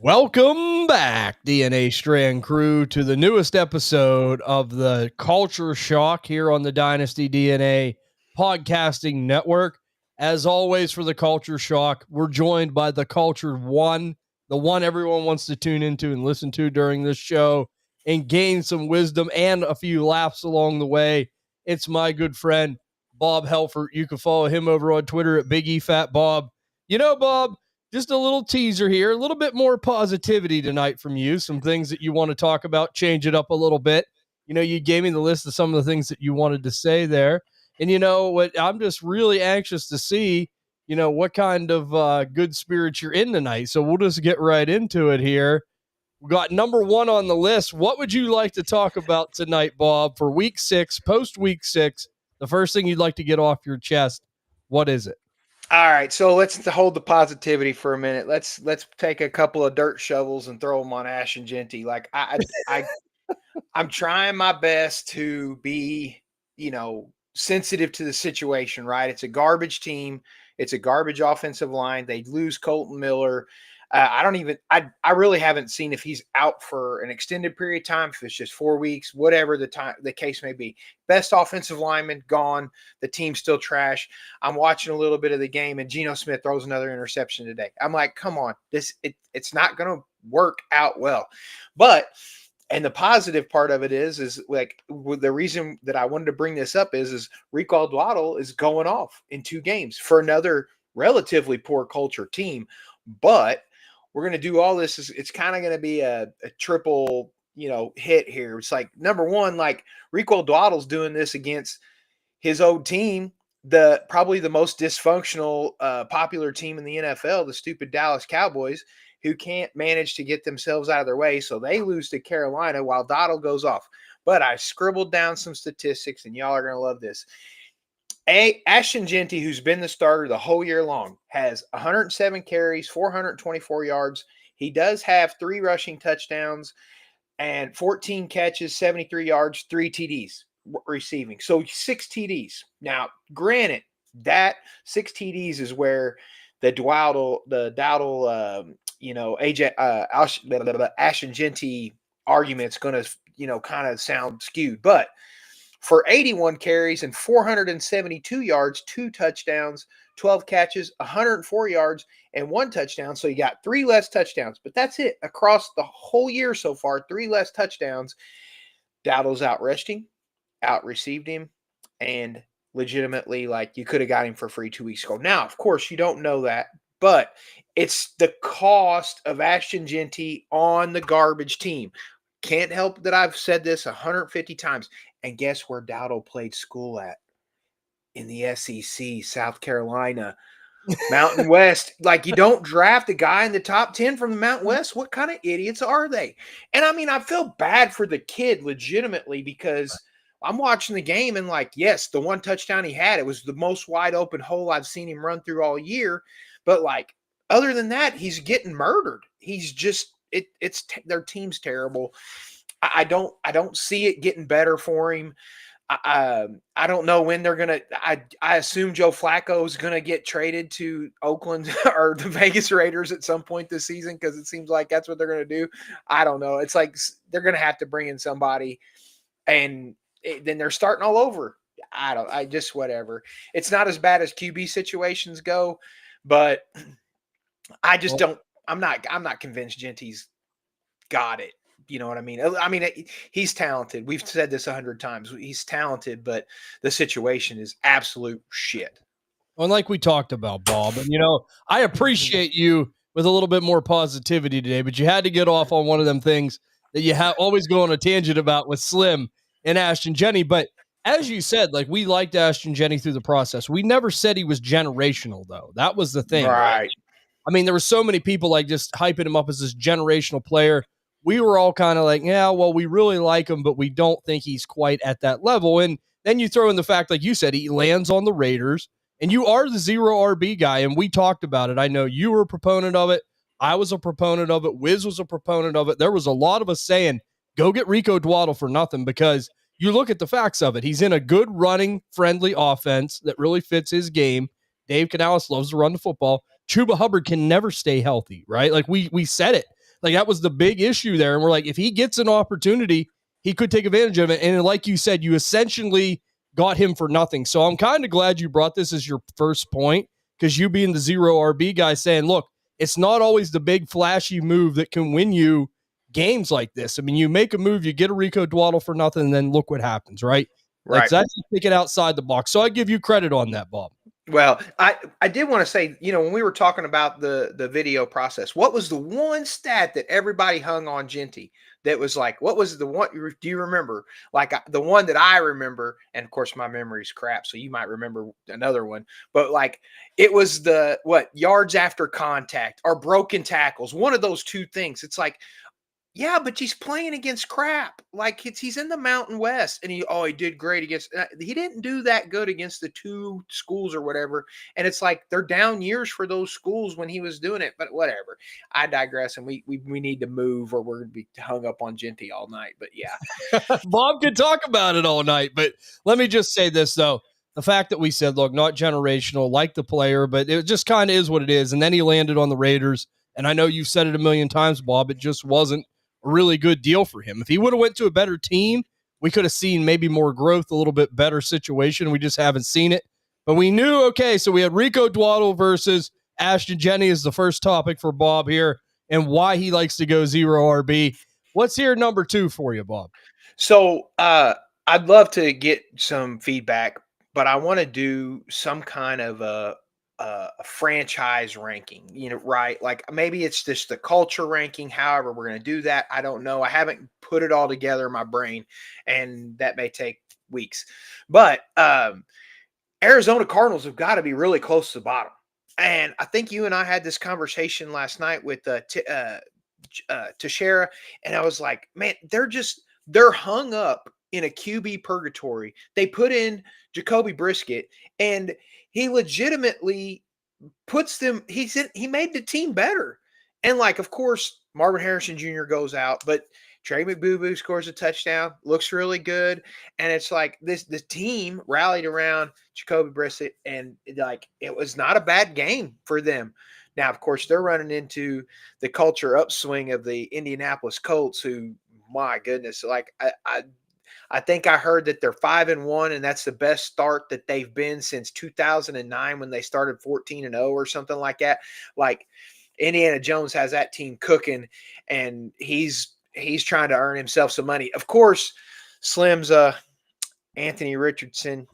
Welcome back, DNA Strand crew, to the newest episode of the Culture Shock here on the Dynasty DNA podcasting network. As always, for the Culture Shock, we're joined by the Cultured One, the one everyone wants to tune into and listen to during this show and gain some wisdom and a few laughs along the way. It's my good friend, Bob Helfert. You can follow him over on Twitter at Big E Fat Bob. You know, Bob, just a little teaser here, a little bit more positivity tonight from you, some things that you want to talk about, change it up a little bit. You know, you gave me the list of some of the things that you wanted to say there. And you know what, I'm just really anxious to see, you know, what kind of good spirits you're in tonight. So we'll just get right into it here. We got number one on the list. What would you like to talk about tonight, Bob, for week 6, post week 6? The first thing you'd like to get off your chest, what is it? All right, so let's hold the positivity for a minute. Let's take a couple of dirt shovels and throw them on Ash and Genty. Like I'm trying my best to be, sensitive to the situation. Right, it's a garbage team. It's a garbage offensive line. They lose Colton Miller. I really haven't seen if he's out for an extended period of time, if it's just 4 weeks, whatever the case may be. Best offensive lineman gone. The team's still trash. I'm watching a little bit of the game, and Geno Smith throws another interception today. I'm like, come on, it's not going to work out well. And the positive part of it is like the reason that I wanted to bring this up is Rico Dwaddle is going off in 2 games for another relatively poor culture team, but we're going to do all this. It's kind of going to be a triple, hit here. It's like, number one, like Rico Dwaddle's doing this against his old team, probably the most dysfunctional, popular team in the NFL, the stupid Dallas Cowboys, who can't manage to get themselves out of their way. So they lose to Carolina while Dwaddle goes off. But I scribbled down some statistics, and y'all are going to love this. Ashton Genty, who's been the starter the whole year long, has 107 carries, 424 yards. He does have 3 rushing touchdowns and 14 catches, 73 yards, 3 TDs receiving. So 6 TDs. Now, granted, that 6 TDs is where the Dowdle, Ashton Genty argument's going to, kind of sound skewed, but for 81 carries and 472 yards, 2 touchdowns, 12 catches, 104 yards, and 1 touchdown. So you got 3 less touchdowns, but that's it. Across the whole year so far, 3 less touchdowns. Dowdle's out-received him, and legitimately, like, you could have got him for free 2 weeks ago. Now, of course, you don't know that, but it's the cost of Ashton Genty on the garbage team. Can't help that I've said this 150 times. And guess where Dowdle played school at? In the SEC, South Carolina, Mountain West. Like, you don't draft a guy in the top 10 from the Mountain West. What kind of idiots are they? And I mean, I feel bad for the kid legitimately, because I'm watching the game and, like, yes, the 1 touchdown he had, it was the most wide open hole I've seen him run through all year. But, like, other than that, he's getting murdered. He's just their team's terrible. I don't see it getting better for him. I don't know when they're gonna. I assume Joe Flacco is gonna get traded to Oakland or the Vegas Raiders at some point this season, because it seems like that's what they're gonna do. I don't know. It's like they're gonna have to bring in somebody, and then they're starting all over. I just whatever. It's not as bad as QB situations go, but I just don't. I'm not convinced Genty's got it. You know what I mean? I mean, he's talented. We've said this 100 times. He's talented, but the situation is absolute shit. Well, like we talked about, Bob, and, I appreciate you with a little bit more positivity today, but you had to get off on one of them things that you always go on a tangent about with Slim and Ashton Genty. But as you said, like, we liked Ashton Genty through the process. We never said he was generational, though. That was the thing. Right. I mean, there were so many people like just hyping him up as this generational player. We were all kind of like, yeah, well, we really like him, but we don't think he's quite at that level. And then you throw in the fact, like you said, he lands on the Raiders, and you are the 0 RB guy, and we talked about it. I know you were a proponent of it. I was a proponent of it. Wiz was a proponent of it. There was a lot of us saying, go get Rico Dwaddle for nothing, because you look at the facts of it. He's in a good running, friendly offense that really fits his game. Dave Canales loves to run the football. Chuba Hubbard can never stay healthy, right? Like we said it. Like that was the big issue there. And we're like, if he gets an opportunity, he could take advantage of it. And like you said, you essentially got him for nothing. So I'm kind of glad you brought this as your first point, because you being the zero RB guy saying, look, it's not always the big flashy move that can win you games like this. I mean, you make a move, you get a Rico Dwaddle for nothing, and then look what happens, right? Like that's thinking outside the box. So I give you credit on that, Bob. Well, I did want to say, when we were talking about the video process, what was the one stat that everybody hung on Genty that was like, what was the one? Do you remember? Like the one that I remember, and of course my memory's crap, so you might remember another one, but like it was the yards after contact or broken tackles, one of those two things. It's like, yeah, but he's playing against crap. Like he's in the Mountain West, and he did great against. He didn't do that good against the two schools or whatever. And it's like they're down years for those schools when he was doing it. But whatever. I digress, and we need to move, or we're gonna be hung up on Genty all night. But yeah, Bob could talk about it all night. But let me just say this though: the fact that we said, look, not generational, like the player, but it just kind of is what it is. And then he landed on the Raiders, and I know you've said it a million times, Bob. It just wasn't a really good deal for him. If he would have went to a better team, we could have seen maybe more growth, a little bit better situation. We just haven't seen it. But we knew, okay, so we had Rico Dwaddle versus Ashton Jenney as the first topic for Bob here, and why he likes to go zero RB. What's here number 2 for you, Bob? So I'd love to get some feedback, but I want to do some kind of a franchise ranking, right? Like maybe it's just the culture ranking. However, we're going to do that. I don't know. I haven't put it all together in my brain, and that may take weeks. But Arizona Cardinals have got to be really close to the bottom. And I think you and I had this conversation last night with Teixeira, and I was like, man, they're hung up in a QB purgatory. They put in Jacoby Brisket, and he legitimately puts them. He made the team better. And like, of course, Marvin Harrison Jr. goes out, but Trey McBoo scores a touchdown, looks really good. And it's like the team rallied around Jacoby Brissett, and like it was not a bad game for them. Now, of course, they're running into the culture upswing of the Indianapolis Colts, who, my goodness, like I think I heard that they're 5-1, and that's the best start that they've been since 2009 when they started 14-0 or something like that. Like Indiana Jones has that team cooking, and he's trying to earn himself some money. Of course, Slim's Anthony Richardson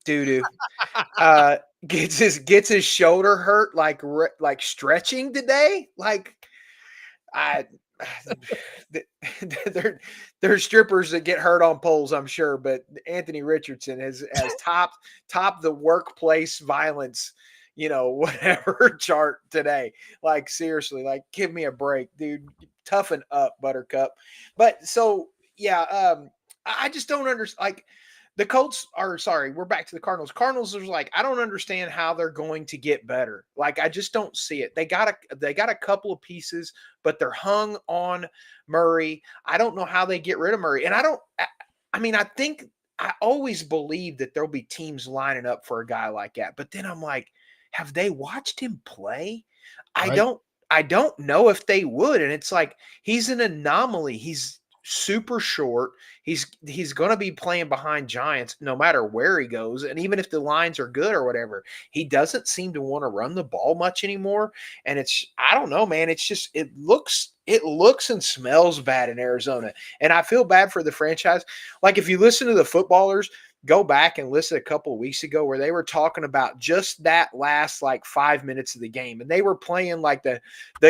doo-doo gets his shoulder hurt like stretching today. Like there's strippers that get hurt on poles, I'm sure, but Anthony Richardson has topped the workplace violence, whatever chart today. Like seriously, like give me a break, dude. Toughen up, Buttercup. But so yeah, I just don't understand. Like the Colts are sorry. We're back to the Cardinals. Cardinals are like, I don't understand how they're going to get better. Like I just don't see it. They got a couple of pieces, but they're hung on Murray. I don't know how they get rid of Murray. And I think I always believe that there'll be teams lining up for a guy like that. But then I'm like, have they watched him play? Right. I don't know if they would. And it's like, he's an anomaly. He's super short. He's going to be playing behind giants no matter where he goes. And even if the lines are good or whatever, he doesn't seem to want to run the ball much anymore. And I don't know, man. It's just, it looks and smells bad in Arizona. And I feel bad for the franchise. Like if you listen to the footballers, go back and listen a couple of weeks ago where they were talking about just that last like 5 minutes of the game. And they were playing like the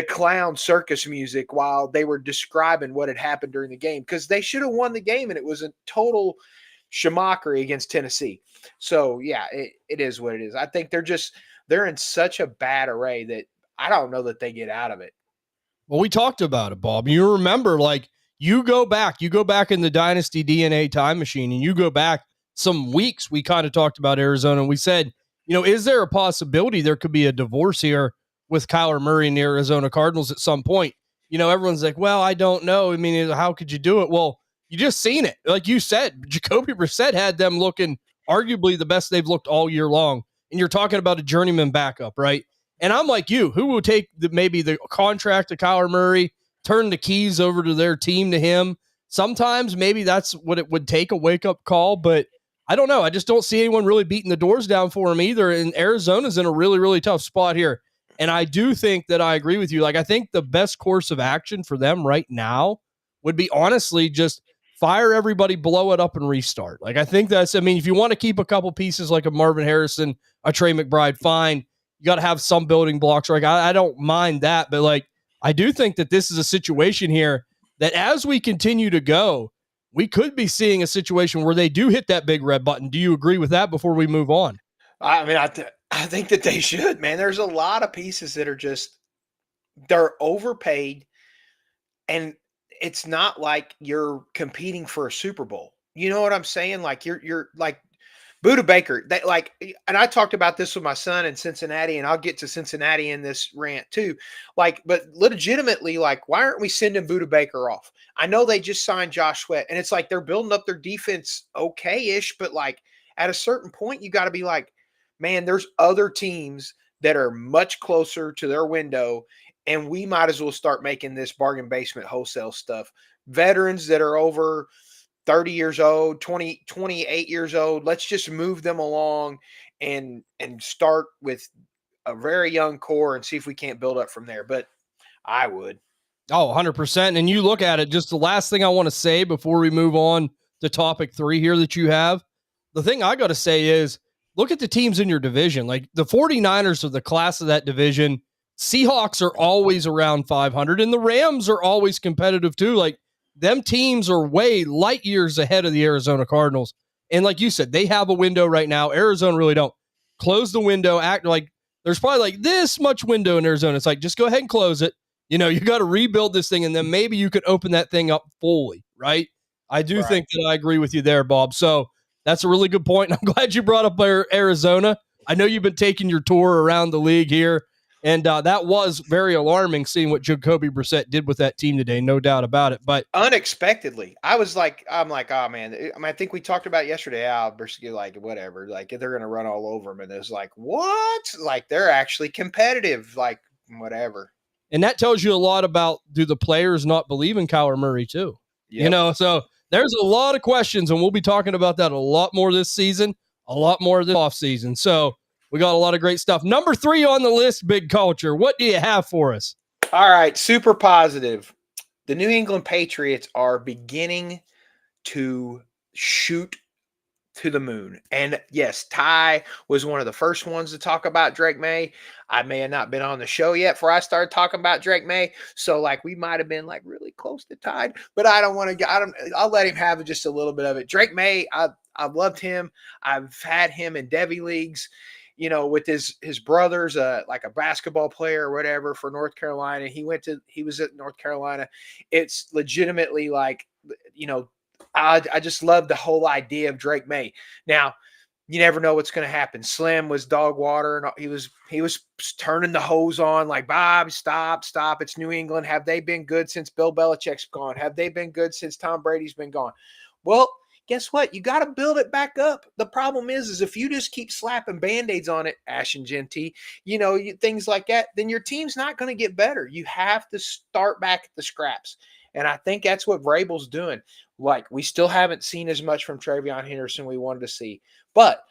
clown circus music while they were describing what had happened during the game, because they should have won the game and it was a total shamockery against Tennessee. So yeah, it is what it is. I think they're in such a bad array that I don't know that they get out of it. Well, we talked about it, Bob. You remember, like you go back in the Dynasty DNA time machine, and you go back some weeks, we kind of talked about Arizona, and we said, is there a possibility there could be a divorce here with Kyler Murray and the Arizona Cardinals at some point? Everyone's like, well, I don't know. I mean, how could you do it? Well, you just seen it. Like you said, Jacoby Brissett had them looking arguably the best they've looked all year long. And you're talking about a journeyman backup, right? And I'm like you, who will take maybe the contract of Kyler Murray, turn the keys over to their team to him. Sometimes maybe that's what it would take, a wake-up call, but I don't know. I just don't see anyone really beating the doors down for him either, and Arizona's in a really, really tough spot here. And I do think that I agree with you. Like, I think the best course of action for them right now would be honestly just fire everybody, blow it up, and restart. Like, I think that's, I mean, if you want to keep a couple pieces like a Marvin Harrison, a Trey McBride, fine. You got to have some building blocks. Like, I don't mind that, but like, I do think that this is a situation here that as we continue to go, we could be seeing a situation where they do hit that big red button. Do you agree with that before we move on? I mean, I think that they should, man. There's a lot of pieces that are just, they're overpaid, and it's not like you're competing for a Super Bowl. You know what I'm saying? Like you're like Buda Baker. That, like, and I talked about this with my son in Cincinnati, and I'll get to Cincinnati in this rant too. Like, but legitimately, like, why aren't we sending Buda Baker off? I know they just signed Josh Sweat, and it's like they're building up their defense okay-ish, but like at a certain point, you got to be like, man, there's other teams that are much closer to their window, and we might as well start making this bargain basement wholesale stuff. Veterans that are over 30 years old, 28 years old, let's just move them along and start with a very young core and see if we can't build up from there. But I would. Oh, 100%. And you look at it, just the last thing I want to say before we move on to topic 3 here that you have. The thing I got to say is, look at the teams in your division. Like, the 49ers are the class of that division. Seahawks are always around 500, and the Rams are always competitive too. Like, them teams are way light years ahead of the Arizona Cardinals. And like you said, they have a window right now. Arizona really don't. Close the window, act like there's probably like this much window in Arizona. It's like, just go ahead and close it. You know, you got to rebuild this thing, and then maybe you could open that thing up fully, right? I do think that I agree with you there, Bob. So that's a really good point. I'm glad you brought up Arizona. I know you've been taking your tour around the league here, and that was very alarming seeing what Jacoby Brissett did with that team today, no doubt about it. But unexpectedly, I'm like, oh man. I mean, I think we talked about yesterday. Brissett, like, whatever, like they're going to run all over them, and it's like, what? Like, they're actually competitive, like whatever. And that tells you a lot about, do the players not believe in Kyler Murray too? Yep. You know, so there's a lot of questions, and we'll be talking about that a lot more this season, a lot more this offseason. So we got a lot of great stuff. Number 3 on the list, Big Culture. What do you have for us? All right, super positive. The New England Patriots are beginning to shoot to the moon. And yes, Ty was one of the first ones to talk about Drake May. I may have not been on the show yet before I started talking about Drake May. So like we might have been like really close to tied, but I don't want to, I'll let him have just a little bit of it. Drake May, I've loved him. I've had him in Devy leagues, you know, with his brothers, like a basketball player or whatever for North Carolina. He was at North Carolina. It's legitimately like, you know, I just love the whole idea of Drake May. Now, you never know what's going to happen. Slim was dog water, and he was turning the hose on like, Bob, stop. It's New England. Have they been good since Bill Belichick's gone? Have they been good since Tom Brady's been gone? Well, guess what? You got to build it back up. The problem is if you just keep slapping Band-Aids on it, Ash and Genty, you know, things like that, then your team's not going to get better. You have to start back at the scraps. And I think that's what Vrabel's doing. Like, we still haven't seen as much from Travion Henderson we wanted to see. But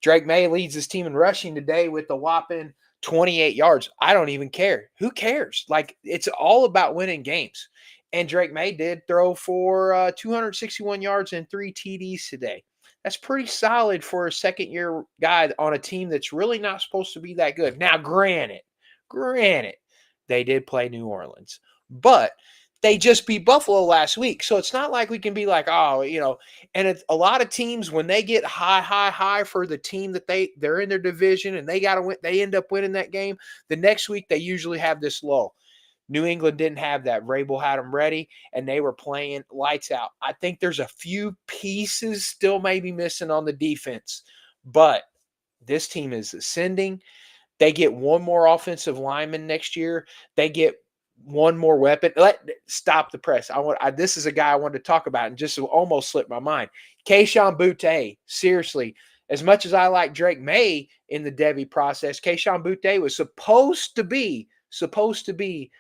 Drake May leads his team in rushing today with a whopping 28 yards. I don't even care. Who cares? Like, it's all about winning games. And Drake May did throw for 261 yards and 3 TDs today. That's pretty solid for a second-year guy on a team that's really not supposed to be that good. Now, granted, they did play New Orleans. But they just beat Buffalo last week. So it's not like we can be like, oh, you know, and it's a lot of teams when they get high for the team that they're in their division and they got to win, they end up winning that game. The next week, they usually have this lull. New England didn't have that. Vrabel had them ready, and they were playing lights out. I think there's a few pieces still maybe missing on the defense, but this team is ascending. They get one more offensive lineman next year. They get one more weapon. Stop the press. This is a guy I wanted to talk about and just almost slipped my mind. Kayshon Boutte. Seriously, as much as I like Drake May in the Devy process, Kayshon Boutte was supposed to be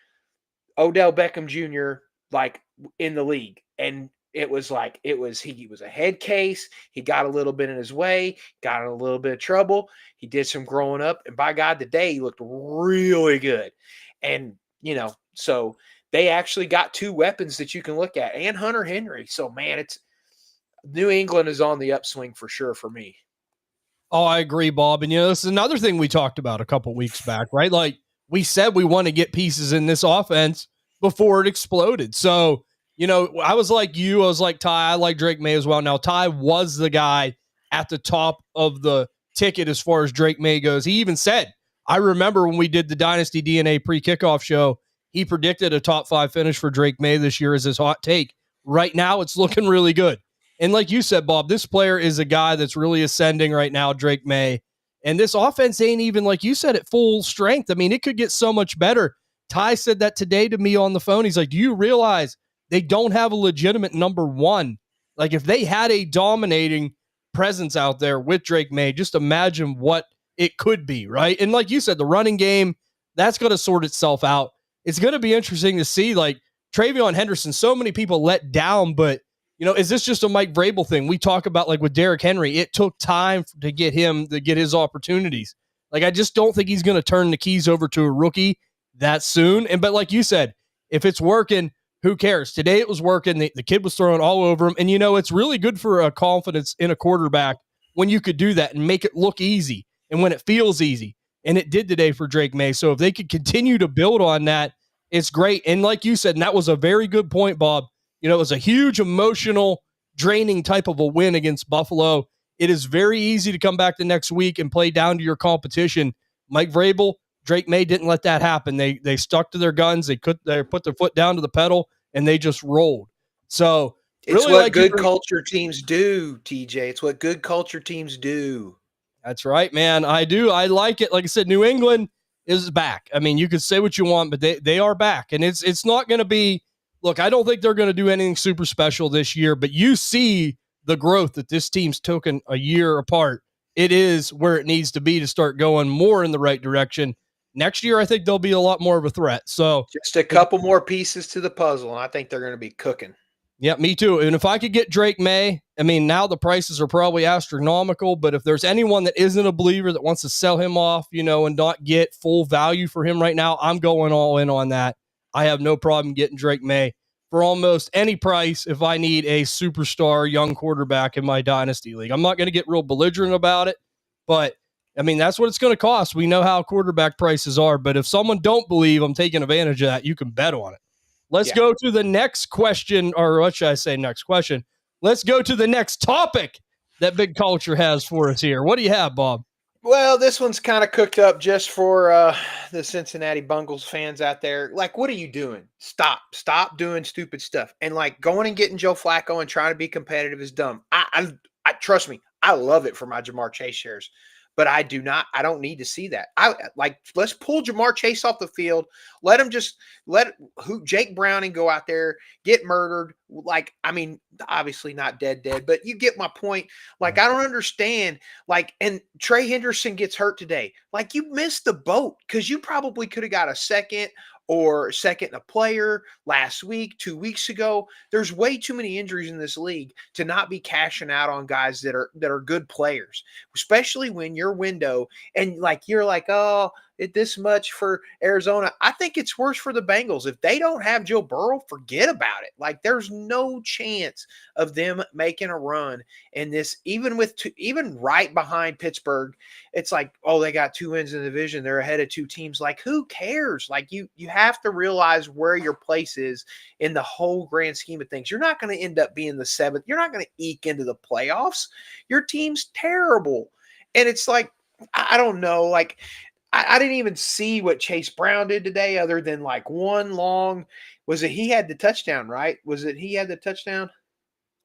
Odell Beckham Jr. like in the league. And he was a head case. He got a little bit in his way, got in a little bit of trouble. He did some growing up. And by God, today he looked really good. And, so they actually got two weapons that you can look at and Hunter Henry. So, man, it's New England is on the upswing for sure for me. Oh, I agree, Bob. And, this is another thing we talked about a couple weeks back, right? Like we said, we want to get pieces in this offense before it exploded. So, I was like you, I was like Ty, I like Drake May as well. Now, Ty was the guy at the top of the ticket as far as Drake May goes. He even said, I remember when we did the Dynasty DNA pre-kickoff show, he predicted a top 5 finish for Drake May this year as his hot take. Right now, it's looking really good. And like you said, Bob, this player is a guy that's really ascending right now, Drake May. And this offense ain't even, like you said, at full strength. I mean, it could get so much better. Ty said that today to me on the phone. He's like, do you realize they don't have a legitimate number one? Like, if they had a dominating presence out there with Drake May, just imagine what it could be, right? And like you said, the running game, that's going to sort itself out. It's going to be interesting to see, like, Travion Henderson, so many people let down, but is this just a Mike Vrabel thing? We talk about, like, with Derrick Henry, it took time to get him to get his opportunities. Like, I just don't think he's going to turn the keys over to a rookie that soon. But like you said, if it's working, who cares? Today it was working. The kid was throwing all over him. And, it's really good for a confidence in a quarterback when you could do that and make it look easy and when it feels easy. And it did today for Drake May. So if they could continue to build on that, it's great. And like you said, and that was a very good point, Bob, it was a huge emotional, draining type of a win against Buffalo. It is very easy to come back the next week and play down to your competition. Mike Vrabel, Drake May didn't let that happen. They stuck to their guns. They put their foot down to the pedal, and they just rolled. So it's really what good culture teams do, TJ. It's what good culture teams do. That's right, man. I do. I like it. Like I said, New England is back. I mean, you could say what you want, but they are back. And it's not going to be, look, I don't think they're going to do anything super special this year, but you see the growth that this team's taken a year apart. It is where it needs to be to start going more in the right direction. Next year, I think they'll be a lot more of a threat. So just a couple more pieces to the puzzle, and I think they're going to be cooking. Yeah, me too. And if I could get Drake May, I mean, now the prices are probably astronomical, but if there's anyone that isn't a believer that wants to sell him off, and not get full value for him right now, I'm going all in on that. I have no problem getting Drake May for almost any price if I need a superstar young quarterback in my dynasty league. I'm not going to get real belligerent about it, but I mean, that's what it's going to cost. We know how quarterback prices are, but if someone don't believe I'm taking advantage of that, you can bet on it. Let's go to the next question, or what should I say next question? Let's go to the next topic that Big Culture has for us here. What do you have, Bob? Well, this one's kind of cooked up just for the Cincinnati Bengals fans out there. Like, what are you doing? Stop doing stupid stuff. And like going and getting Joe Flacco and trying to be competitive is dumb. I trust me, I love it for my Jamar Chase shares, but I don't need to see that. Let's pull Jamar Chase off the field. Let Jake Browning go out there, get murdered. Like, I mean, obviously not dead, but you get my point. Like, I don't understand. Like, and Trey Henderson gets hurt today. Like, you missed the boat because you probably could have got a second and a player last week, 2 weeks ago. There's way too many injuries in this league to not be cashing out on guys that are good players, especially when your window and like you're like, oh, this much for Arizona. I think it's worse for the Bengals. If they don't have Joe Burrow, forget about it. Like, there's no chance of them making a run in this, even right behind Pittsburgh. It's like, oh, they got 2 wins in the division. They're ahead of 2 teams. Like, who cares? Like, you have to realize where your place is in the whole grand scheme of things. You're not going to end up being the 7th. You're not going to eke into the playoffs. Your team's terrible. And it's like, I don't know. Like, I didn't even see what Chase Brown did today other than like one long – he had the touchdown, right? He had the touchdown?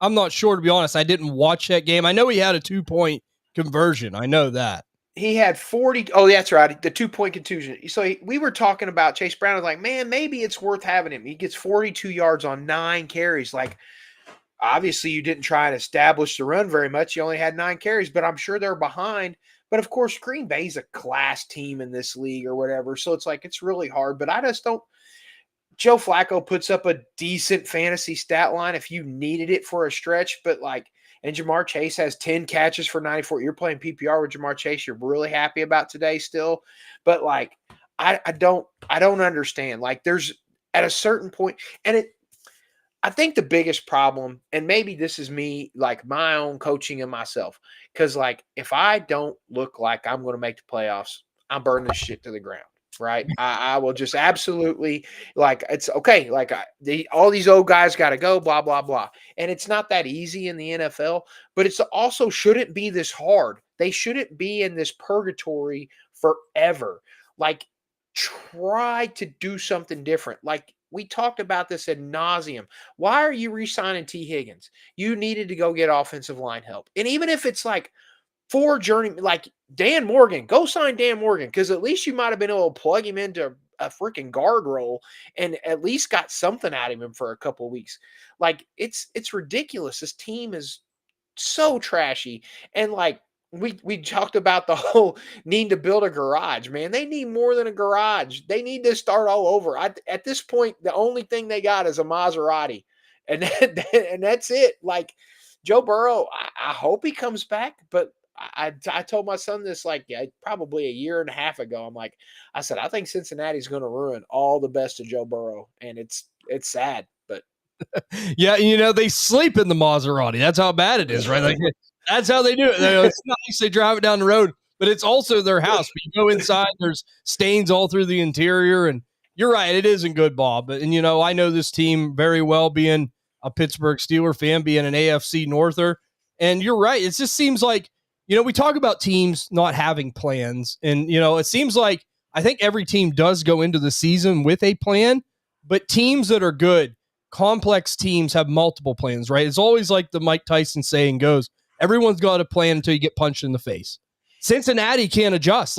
I'm not sure, to be honest. I didn't watch that game. I know he had a 2-point conversion. I know that. He had 40 – oh, that's right, the 2-point contusion. So we were talking about Chase Brown. I was like, man, maybe it's worth having him. He gets 42 yards on 9 carries. Like, obviously you didn't try and establish the run very much. You only had 9 carries, but I'm sure they're behind – but of course, Green Bay's a class team in this league or whatever. So it's like, it's really hard, but I just don't Joe Flacco puts up a decent fantasy stat line if you needed it for a stretch, but and Jamar Chase has 10 catches for 94. You're playing PPR with Jamar Chase. You're really happy about today still. But I don't understand. There's at a certain point, and I think the biggest problem, and maybe this is me, my own coaching and myself, because if I don't look like I'm going to make the playoffs, I'm burning this shit to the ground. Right. I will just absolutely it's okay. All these old guys got to go, blah, blah, blah. And it's not that easy in the NFL, but it's also shouldn't be this hard. They shouldn't be in this purgatory forever. Try to do something different. We talked about this ad nauseum. Why are you re-signing T. Higgins? You needed to go get offensive line help. And even if it's for journeyman, Dan Morgan, go sign Dan Morgan, because at least you might have been able to plug him into a freaking guard role and at least got something out of him for a couple of weeks. It's ridiculous. This team is so trashy. And we talked about the whole need to build a garage, man. They need more than a garage. They need to start all over. At this point, the only thing they got is a Maserati, and and that's it. Joe Burrow, I hope he comes back, but I told my son this probably a year and a half ago. I said, I think Cincinnati's going to ruin all the best of Joe Burrow, and it's sad, but yeah, they sleep in the Maserati. That's how bad it is, right? That's how they do it. It's nice they drive it down the road, but it's also their house. But you go inside, there's stains all through the interior, and you're right, it isn't good, Bob. And I know this team very well, being a Pittsburgh Steeler fan, being an AFC Norther, and you're right. It just seems like we talk about teams not having plans, and it seems like I think every team does go into the season with a plan, but teams that are good, complex teams have multiple plans, right? It's always like the Mike Tyson saying goes, everyone's got a plan until you get punched in the face. Cincinnati can't adjust.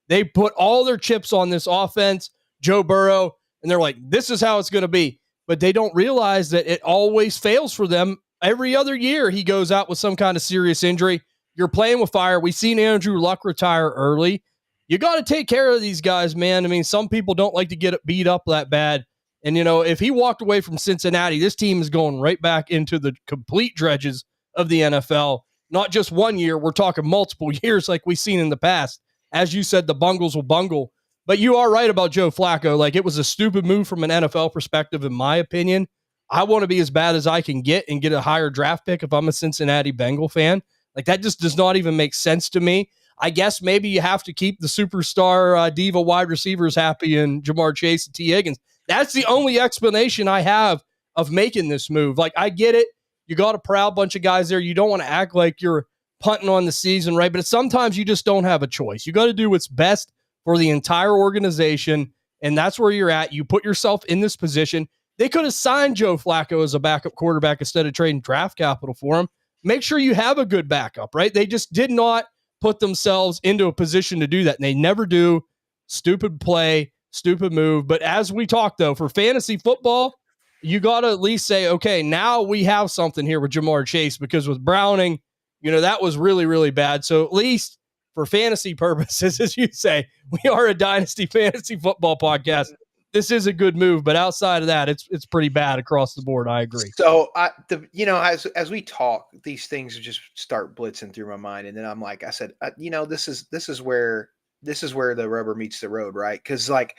They put all their chips on this offense, Joe Burrow, and they're like, this is how it's going to be. But they don't realize that it always fails for them. Every other year, he goes out with some kind of serious injury. You're playing with fire. We've seen Andrew Luck retire early. You got to take care of these guys, man. Some people don't like to get beat up that bad. And, if he walked away from Cincinnati, this team is going right back into the complete dredges of the NFL. Not just 1 year. We're talking multiple years like we've seen in the past. As you said, the bungles will bungle. But you are right about Joe Flacco. It was a stupid move from an NFL perspective, in my opinion. I want to be as bad as I can get and get a higher draft pick if I'm a Cincinnati Bengal fan. That just does not even make sense to me. I guess maybe you have to keep the superstar diva wide receivers happy and Jamar Chase and T. Higgins. That's the only explanation I have of making this move. I get it. You got a proud bunch of guys there. You don't want to act like you're punting on the season, right? But sometimes you just don't have a choice. You got to do what's best for the entire organization, and that's where you're at. You put yourself in this position. They could have signed Joe Flacco as a backup quarterback instead of trading draft capital for him. Make sure you have a good backup, right? They just did not put themselves into a position to do that, and they never do. Stupid play, stupid move. But as we talk, though, for fantasy football, you got to at least say, okay, now we have something here with Jamar Chase, because with Browning, that was really, really bad. So at least for fantasy purposes, as you say, we are a Dynasty fantasy football podcast. This is a good move, but outside of that, it's pretty bad across the board. I agree. So as we talk, these things just start blitzing through my mind, and then I'm like, I said, this is where the rubber meets the road, right? Because and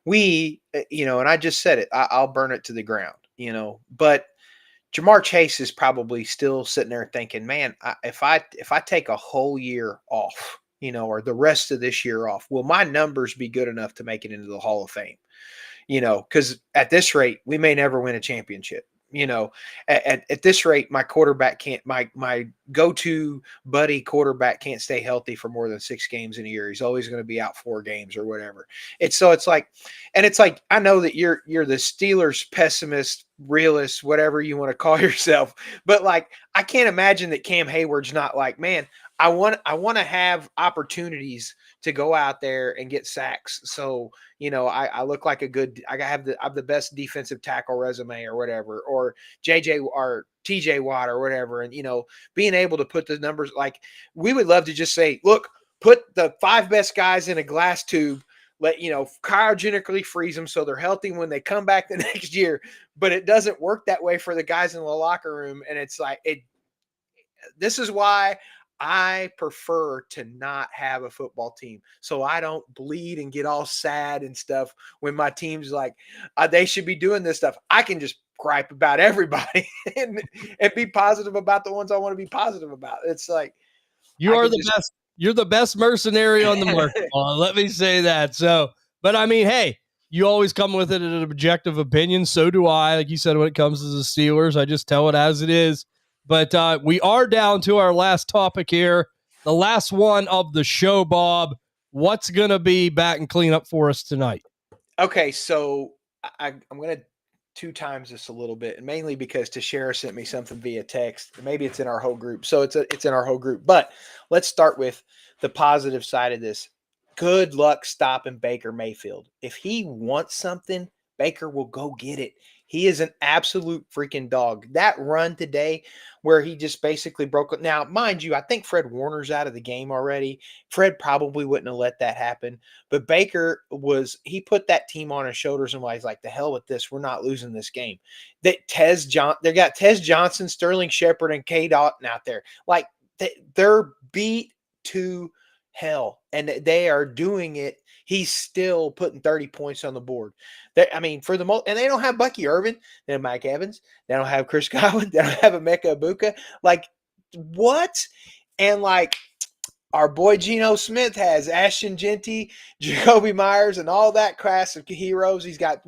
I just said it, I'll burn it to the ground, But Jamar Chase is probably still sitting there thinking, man, if I take a whole year off, or the rest of this year off, will my numbers be good enough to make it into the Hall of Fame? Because at this rate, we may never win a championship. At this rate, my quarterback can't, my go-to buddy quarterback can't stay healthy for more than 6 games in a year. He's always going to be out 4 games or whatever. It's like, I know that you're the Steelers pessimist, realist, whatever you want to call yourself, but I can't imagine that Cam Hayward's not like, man, I want to have opportunities to go out there and get sacks. So, I look like I have the best defensive tackle resume or whatever, or JJ or TJ Watt or whatever. And, being able to put the numbers, we would love to just say, look, put the 5 best guys in a glass tube, cryogenically freeze them so they're healthy when they come back the next year. But it doesn't work that way for the guys in the locker room. And it's like, this is why I prefer to not have a football team, so I don't bleed and get all sad and stuff when my team's like, they should be doing this stuff. I can just gripe about everybody and be positive about the ones I want to be positive about. It's like, you're the best. You're the best mercenary on the market. Let me say that. So, but I mean, hey, you always come with it an objective opinion. So do I. Like you said, when it comes to the Steelers, I just tell it as it is. But we are down to our last topic here, the last one of the show, Bob. What's going to be back and clean up for us tonight? Okay, so I'm going to 2 times this a little bit, and mainly because Tashara sent me something via text. Maybe it's in our whole group. So it's in our whole group. But let's start with the positive side of this. Good luck stopping Baker Mayfield. If he wants something, Baker will go get it. He is an absolute freaking dog. That run today where he just basically broke it. Now, mind you, I think Fred Warner's out of the game already. Fred probably wouldn't have let that happen. But Baker he put that team on his shoulders and was like, the hell with this. We're not losing this game. They got Tez Johnson, Sterling Shepard, and K. Dalton out there. Like, they're beat to hell, and they are doing it. He's still putting 30 points on the board. For the most, and they don't have Bucky Irvin, they have Mike Evans, they don't have Chris Godwin, they don't have Emeka Ibuka. Like, what? And like, our boy Geno Smith has Ashton Jeanty, Jacoby Myers, and all that class of heroes. He's got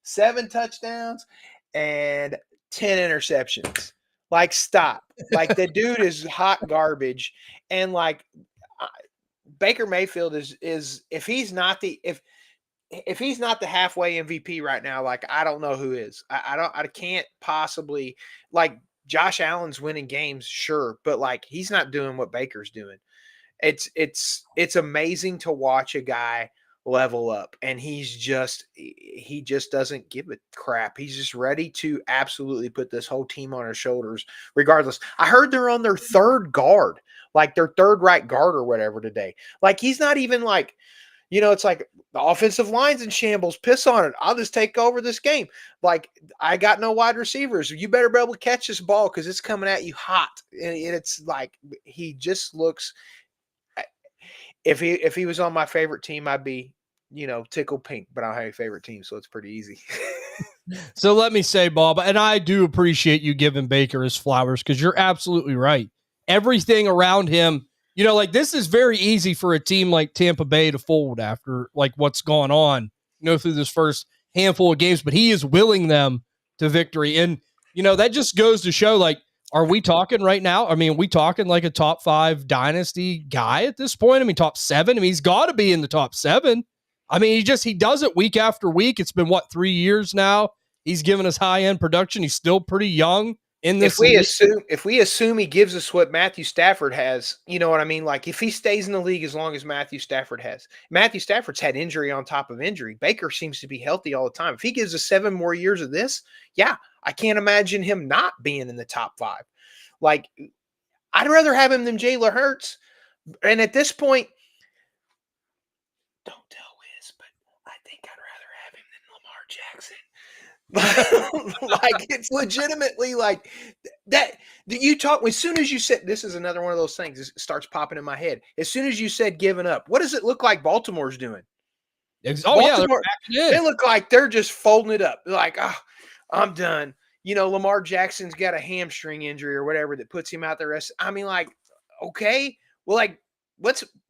7 touchdowns and 10 interceptions. Like, stop. Like, the dude is hot garbage. And like, Baker Mayfield is if he's not the halfway MVP right now, like, I don't know who is. I can't possibly, like, Josh Allen's winning games, sure, but like, he's not doing what Baker's doing. It's amazing to watch a guy level up, and he just doesn't give a crap. He's just ready to absolutely put this whole team on his shoulders regardless. I heard they're on their 3rd guard, like their 3rd right guard or whatever today. Like, he's not even like, it's like the offensive line's in shambles. Piss on it. I'll just take over this game. Like, I got no wide receivers. You better be able to catch this ball because it's coming at you hot. And it's like, he just looks. If he was on my favorite team, I'd be, tickled pink, but I don't have a favorite team, so it's pretty easy. So let me say, Bob, and I do appreciate you giving Baker his flowers, because you're absolutely right. Everything around him, like, this is very easy for a team like Tampa Bay to fold after like what's gone on, through this first handful of games, but he is willing them to victory. And, that just goes to show, like, are we talking right now? I mean, are we talking like a top 5 dynasty guy at this point? I mean, top 7. I mean, he's got to be in the top 7. I mean, he does it week after week. It's been 3 years now. He's given us high end production. He's still pretty young in this. If we assume he gives us what Matthew Stafford has, you know what I mean? Like, if he stays in the league as long as Matthew Stafford has, Matthew Stafford's had injury on top of injury. Baker seems to be healthy all the time. If he gives us 7 more years of this, yeah, I can't imagine him not being in the top 5. Like, I'd rather have him than Jalen Hurts. And at this point, don't tell Wiz, but I think I'd rather have him than Lamar Jackson. Like, it's legitimately like that. You talk, as soon as you said, this is another one of those things, it starts popping in my head. As soon as you said giving up, what does it look like Baltimore's doing? Baltimore, they look like they're just folding it up. They're like, I'm done. Lamar Jackson's got a hamstring injury or whatever that puts him out the rest. I mean, like, okay, well, like,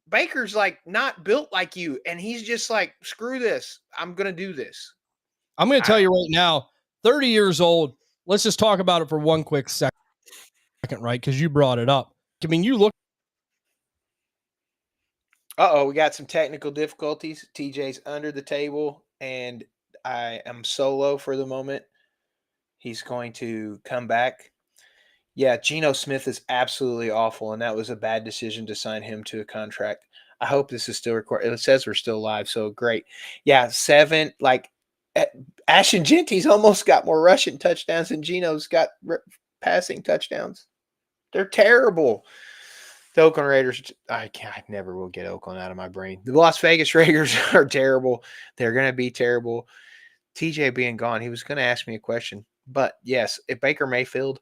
Baker's like not built like you, and he's just like, screw this. I'm going to do this. I'm going to tell you right now, 30 years old. Let's just talk about it for one quick second, right? Because you brought it up. I mean, you look. We got some technical difficulties. TJ's under the table, and I am solo for the moment. He's going to come back. Yeah, Geno Smith is absolutely awful, and that was a bad decision to sign him to a contract. I hope this is still recorded. It says we're still live, so great. Yeah, 7. Like, Ashton Jeanty's almost got more rushing touchdowns than Geno's got passing touchdowns. They're terrible. The Oakland Raiders, I never will get Oakland out of my brain. The Las Vegas Raiders are terrible. They're going to be terrible. TJ being gone, he was going to ask me a question. But yes, if Baker Mayfield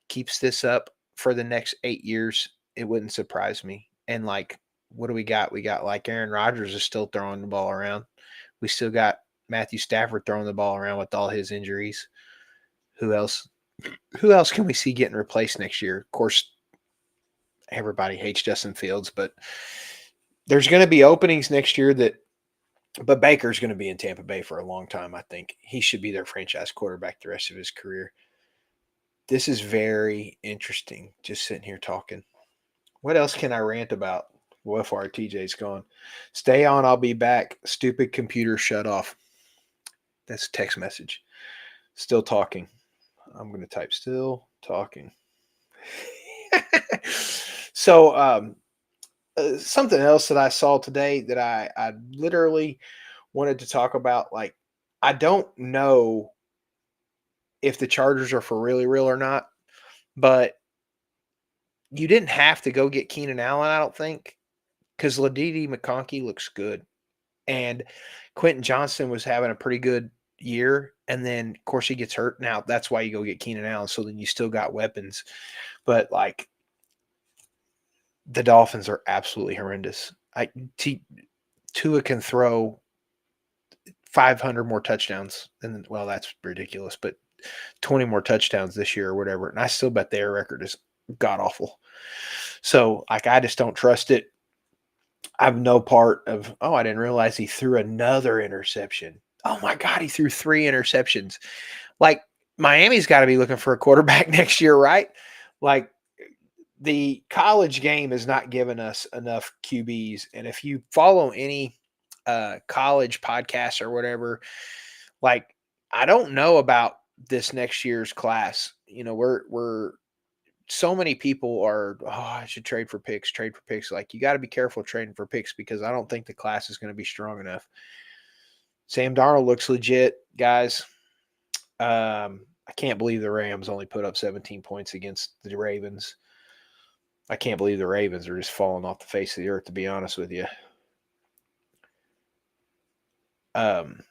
keeps this up for the next 8 years, it wouldn't surprise me. And like, what do we got? We got like Aaron Rodgers is still throwing the ball around. We still got Matthew Stafford throwing the ball around with all his injuries. Who else? Who else can we see getting replaced next year? Of course, everybody hates Justin Fields, but there's going to be openings next year but Baker's going to be in Tampa Bay for a long time. I think he should be their franchise quarterback the rest of his career. This is very interesting, just sitting here talking. What else can I rant about? Well, far TJ's gone. Stay on, I'll be back. Stupid computer shut off. That's a text message. Still talking. I'm going to type still talking. So, something else that I saw today that I literally wanted to talk about, like, I don't know if the Chargers are for really real or not, but you didn't have to go get Keenan Allen, I don't think, because Ladidi McConkey looks good. And Quentin Johnston was having a pretty good year, and then, of course, he gets hurt. Now, that's why you go get Keenan Allen, so then you still got weapons. But, like, the Dolphins are absolutely horrendous. Tua can throw 500 more touchdowns. And well, that's ridiculous, but 20 more touchdowns this year or whatever. And I still bet their record is god awful. So, like, I just don't trust it. I have no part of, I didn't realize he threw another interception. Oh my God, he threw 3 interceptions. Like, Miami's got to be looking for a quarterback next year, right? Like, the college game is not giving us enough QBs. And if you follow any college podcasts or whatever, like, I don't know about this next year's class. You know, we're so many people are, I should trade for picks. Like, you got to be careful trading for picks because I don't think the class is going to be strong enough. Sam Darnold looks legit, guys. I can't believe the Rams only put up 17 points against the Ravens. I can't believe the Ravens are just falling off the face of the earth, to be honest with you. Cam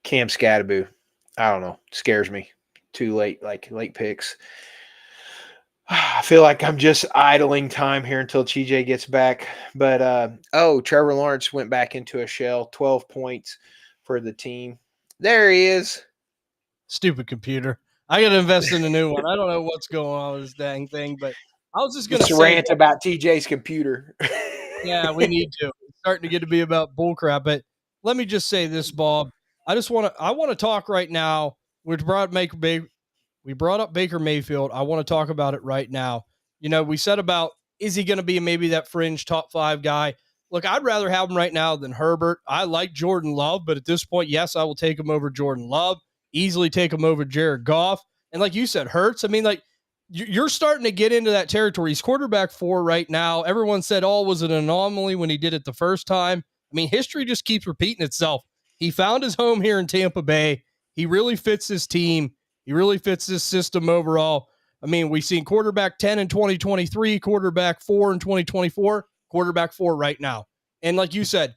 Scattaboo, I don't know, scares me. Too late, like late picks. I feel like I'm just idling time here until TJ gets back. But, Trevor Lawrence went back into a shell, 12 points for the team. There he is. Stupid computer. I got to invest in a new one. I don't know what's going on with this dang thing, but I was just going to say rant about TJ's computer. Yeah, we need to. It's starting to get to be about bullcrap. But let me just say this, Bob. I want to talk right now. We brought up Baker Mayfield. I want to talk about it right now. You know, we said about, is he going to be maybe that fringe top 5 guy? Look, I'd rather have him right now than Herbert. I like Jordan Love, but at this point, yes, I will take him over Jordan Love. Easily take him over Jared Goff. And like you said, Hurts. I mean, like, you're starting to get into that territory. He's quarterback 4 right now. Everyone said, was an anomaly when he did it the first time. I mean, history just keeps repeating itself. He found his home here in Tampa Bay. He really fits his team. He really fits this system overall. I mean, we've seen quarterback 10 in 2023, quarterback 4 in 2024, quarterback 4 right now. And like you said,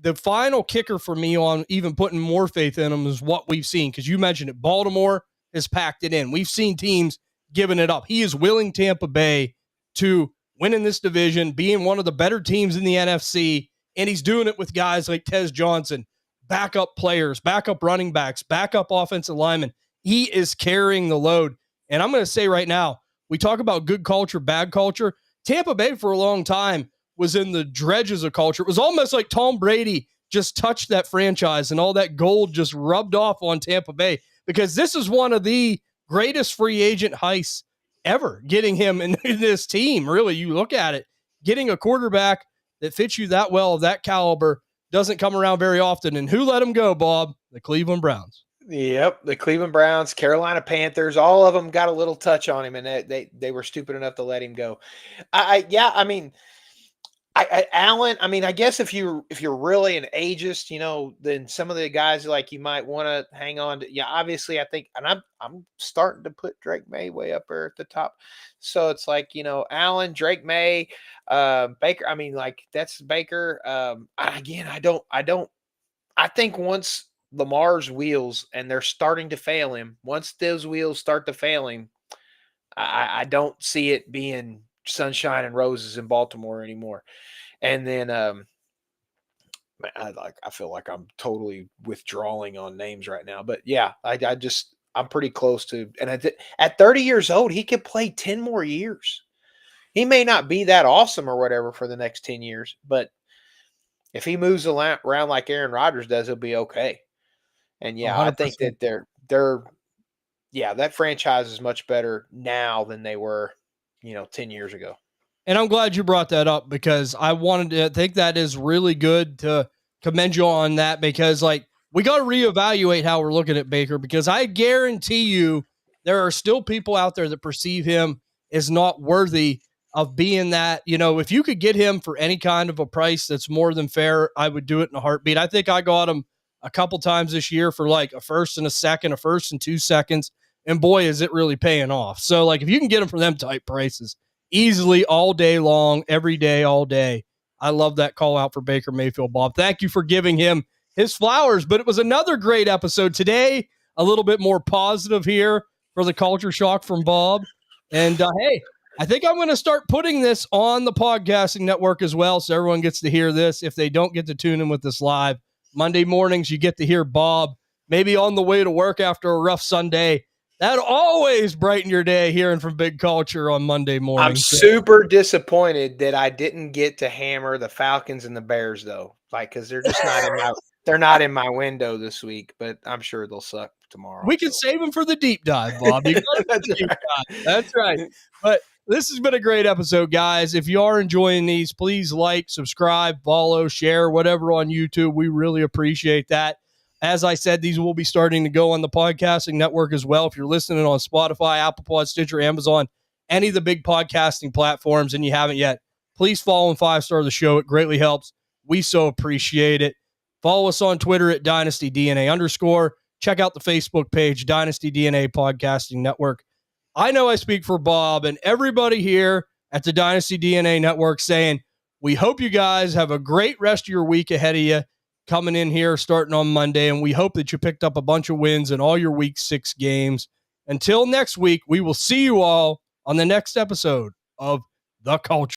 the final kicker for me on even putting more faith in him is what we've seen. Because you mentioned it, Baltimore has packed it in. We've seen teams giving it up. He is willing Tampa Bay to win in this division, being one of the better teams in the NFC, and he's doing it with guys like Tez Johnson, backup players, backup running backs, backup offensive linemen. He is carrying the load. And I'm going to say right now, we talk about good culture, bad culture. Tampa Bay for a long time was in the dredges of culture. It was almost like Tom Brady just touched that franchise and all that gold just rubbed off on Tampa Bay, because this is one of the greatest free agent heists ever, getting him in this team. Really, you look at it, getting a quarterback that fits you that well, of that caliber, doesn't come around very often. And who let him go, Bob? The Cleveland Browns. Yep, the Cleveland Browns, Carolina Panthers, all of them got a little touch on him, and they were stupid enough to let him go. I mean, Allen, I mean, I guess if you're really an ageist, then some of the guys like you might want to hang on to. Yeah, obviously, I think, and I'm starting to put Drake May way up there at the top. So it's like Allen, Drake May, Baker. I mean, like that's Baker. Again, I think once Lamar's wheels and they're starting to fail him, once those wheels start to fail him, I don't see it being sunshine and roses in Baltimore anymore. And then I feel like I'm totally withdrawing on names right now, but yeah, I'm pretty close to, and at 30 years old, he could play 10 more years. He may not be that awesome or whatever for the next 10 years, but if he moves around like Aaron Rodgers does, he'll be okay. And yeah, 100%. I think that that franchise is much better now than they were, 10 years ago. And I'm glad you brought that up because I wanted to think that is really good to commend you on that because, like, we got to reevaluate how we're looking at Baker because I guarantee you there are still people out there that perceive him as not worthy of being that. If you could get him for any kind of a price that's more than fair, I would do it in a heartbeat. I think I got him a couple times this year for like a first and a second, a first and 2 seconds. And boy, is it really paying off. So, like, if you can get him for them type prices, easily all day long, every day, all day. I love that call out for Baker Mayfield, Bob. Thank you for giving him his flowers. But it was another great episode today. A little bit more positive here for the culture shock from Bob. And hey, I think I'm going to start putting this on the podcasting network as well, so everyone gets to hear this. If they don't get to tune in with this live, Monday mornings, you get to hear Bob maybe on the way to work after a rough Sunday. That always brighten your day hearing from Big Culture on Monday morning. I'm super disappointed that I didn't get to hammer the Falcons and the Bears though, because they're just not in my window this week. But I'm sure they'll suck tomorrow. We can save them for the deep dive, Bob. That's right. But this has been a great episode, guys. If you are enjoying these, please like, subscribe, follow, share, whatever on YouTube. We really appreciate that. As I said, these will be starting to go on the podcasting network as well. If you're listening on Spotify, Apple Pod, Stitcher, Amazon, any of the big podcasting platforms, and you haven't yet, please follow and 5-star the show. It greatly helps. We so appreciate it. Follow us on Twitter at DynastyDNA_. Check out the Facebook page, Dynasty DNA Podcasting Network. I know I speak for Bob and everybody here at the Dynasty DNA Network saying, we hope you guys have a great rest of your week ahead of you. Coming in here starting on Monday, and we hope that you picked up a bunch of wins in all your week 6 games. Until next week, we will see you all on the next episode of The Culture.